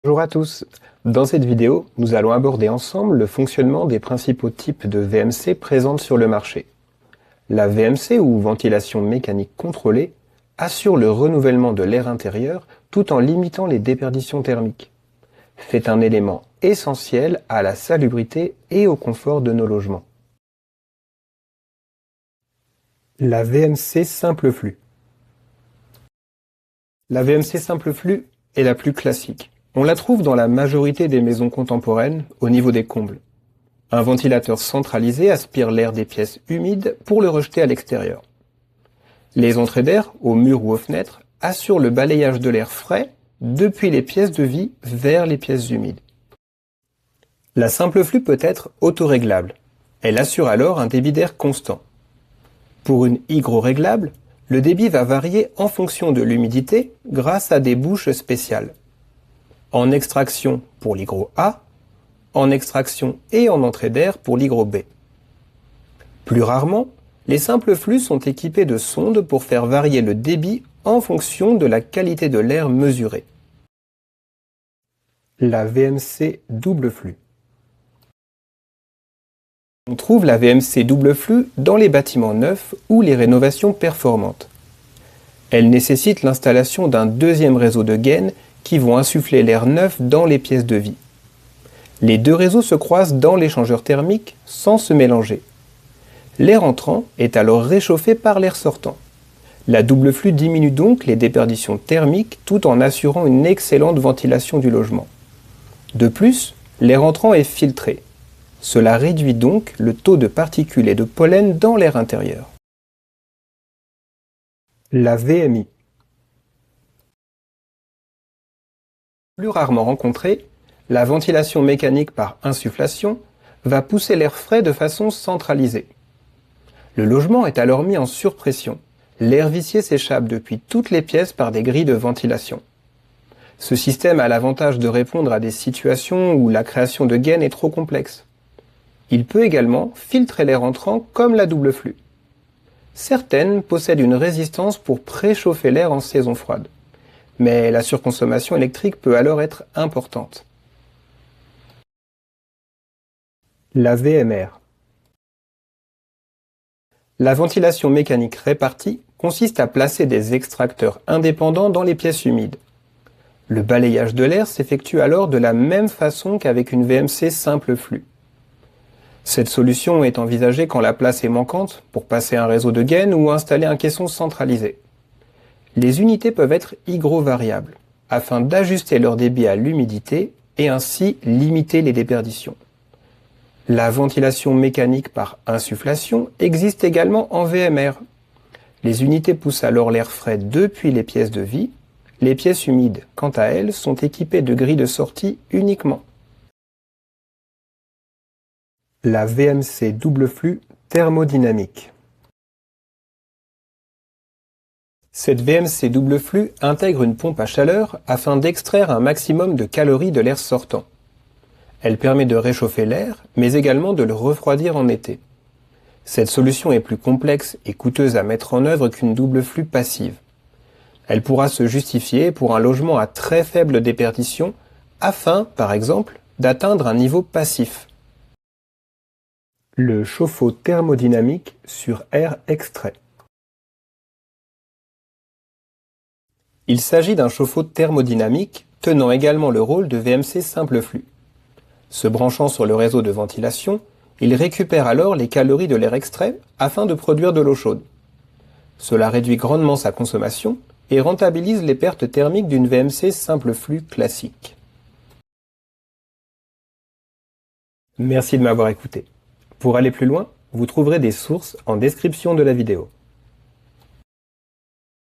Bonjour à tous. Dans cette vidéo, nous allons aborder ensemble le fonctionnement des principaux types de VMC présentes sur le marché. La VMC, ou ventilation mécanique contrôlée, assure le renouvellement de l'air intérieur tout en limitant les déperditions thermiques. C'est un élément essentiel à la salubrité et au confort de nos logements. La VMC simple flux. La VMC simple flux est la plus classique. On la trouve dans la majorité des maisons contemporaines, au niveau des combles. Un ventilateur centralisé aspire l'air des pièces humides pour le rejeter à l'extérieur. Les entrées d'air, aux murs ou aux fenêtres, assurent le balayage de l'air frais depuis les pièces de vie vers les pièces humides. La simple flux peut être autoréglable. Elle assure alors un débit d'air constant. Pour une hygroréglable, le débit va varier en fonction de l'humidité grâce à des bouches spéciales. En extraction pour l'hygro A, en extraction et en entrée d'air pour l'hygro B. Plus rarement, les simples flux sont équipés de sondes pour faire varier le débit en fonction de la qualité de l'air mesurée. La VMC double flux. On trouve la VMC double flux dans les bâtiments neufs ou les rénovations performantes. Elle nécessite l'installation d'un deuxième réseau de gaines qui vont insuffler l'air neuf dans les pièces de vie. Les deux réseaux se croisent dans l'échangeur thermique sans se mélanger. L'air entrant est alors réchauffé par l'air sortant. La double flux diminue donc les déperditions thermiques tout en assurant une excellente ventilation du logement. De plus, l'air entrant est filtré. Cela réduit donc le taux de particules et de pollen dans l'air intérieur. La VMI. Plus rarement rencontrée, la ventilation mécanique par insufflation va pousser l'air frais de façon centralisée. Le logement est alors mis en surpression. L'air vicié s'échappe depuis toutes les pièces par des grilles de ventilation. Ce système a l'avantage de répondre à des situations où la création de gaines est trop complexe. Il peut également filtrer l'air entrant comme la double flux. Certaines possèdent une résistance pour préchauffer l'air en saison froide. Mais la surconsommation électrique peut alors être importante. La VMR. La ventilation mécanique répartie consiste à placer des extracteurs indépendants dans les pièces humides. Le balayage de l'air s'effectue alors de la même façon qu'avec une VMC simple flux. Cette solution est envisagée quand la place est manquante pour passer un réseau de gaines ou installer un caisson centralisé. Les unités peuvent être hygrovariables afin d'ajuster leur débit à l'humidité et ainsi limiter les déperditions. La ventilation mécanique par insufflation existe également en VMR. Les unités poussent alors l'air frais depuis les pièces de vie. Les pièces humides, quant à elles, sont équipées de grilles de sortie uniquement. La VMC double flux thermodynamique. Cette VMC double flux intègre une pompe à chaleur afin d'extraire un maximum de calories de l'air sortant. Elle permet de réchauffer l'air, mais également de le refroidir en été. Cette solution est plus complexe et coûteuse à mettre en œuvre qu'une double flux passive. Elle pourra se justifier pour un logement à très faible déperdition afin, par exemple, d'atteindre un niveau passif. Le chauffe-eau thermodynamique sur air extrait. Il s'agit d'un chauffe-eau thermodynamique tenant également le rôle de VMC simple flux. Se branchant sur le réseau de ventilation, il récupère alors les calories de l'air extrait afin de produire de l'eau chaude. Cela réduit grandement sa consommation et rentabilise les pertes thermiques d'une VMC simple flux classique. Merci de m'avoir écouté. Pour aller plus loin, vous trouverez des sources en description de la vidéo.